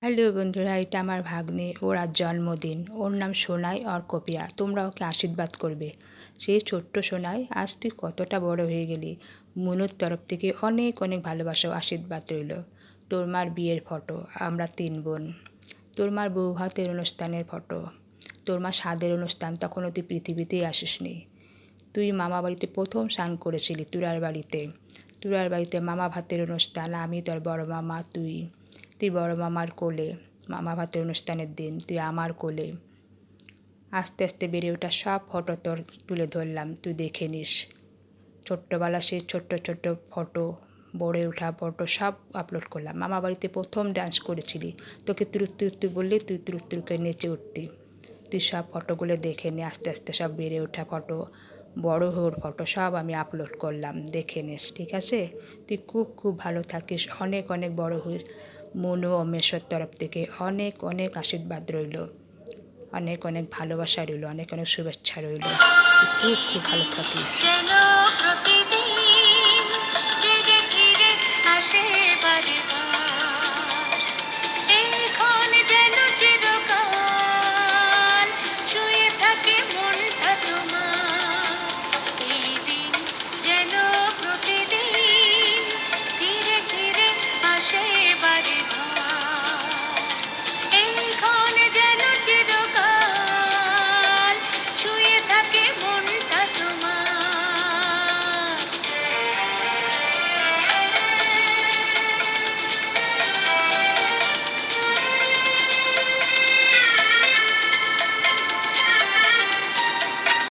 Hello বন্ধুরা, এটা আমার ভাগ্নে, ওর আজ জন্মদিন। ওর নাম সোনাই আর কপিয়া। তোমরা ওকে আশীর্বাদ করবে। সেই ছোট্ট সোনাই, আজ তুই কতটা বড় হয়ে গেলি। মনুর তরফ থেকে অনেক অনেক ভালোবাসা ও আশীর্বাদ রইল। তোর মার বিয়ের ফটো, আমরা 3 বোন। তোর মার বউ ভাতের অনুষ্ঠানের ফটো, তোর মা স্বাদের অনুষ্ঠান, তখনও তুই পৃথিবীতেই আসিসনি। তুই মামা বাড়িতে প্রথম স্নান করেছিলি তুরার বাড়িতে। তুরার বাড়িতে মামা ভাতের অনুষ্ঠান, আমি তোর বড় মামা, তুই বড় মামার কোলে। মামা ভাতের অনুষ্ঠানের দিন তুই আমার কোলে। আস্তে আস্তে বেড়ে ওঠা সব ফটো তোর তুলে ধরলাম, তুই দেখে নিস। ছোট্টবেলা সেই ছোট্ট ছোট্ট ফটো, বড়ে ওঠা ফটো সব আপলোড করলাম। মামা বাড়িতে প্রথম ডান্স করেছিলি, তোকে তুই বললে তুই তুরুত্তুর করে নেচে উঠতি। তুই সব ফটোগুলো দেখে নে। আস্তে আস্তে সব বেড়ে ওঠা ফটো, বড় হওয়ার ফটো সব আমি আপলোড করলাম, দেখে নিস, ঠিক আছে? তুই খুব খুব ভালো থাকিস, অনেক অনেক বড় হইস। মনু ও মেশোর তরফ থেকে অনেক অনেক আশীর্বাদ রইল, অনেক অনেক ভালোবাসা রইল, অনেক অনেক শুভেচ্ছা রইল। তুই খুব খুব ভালো থাকিস।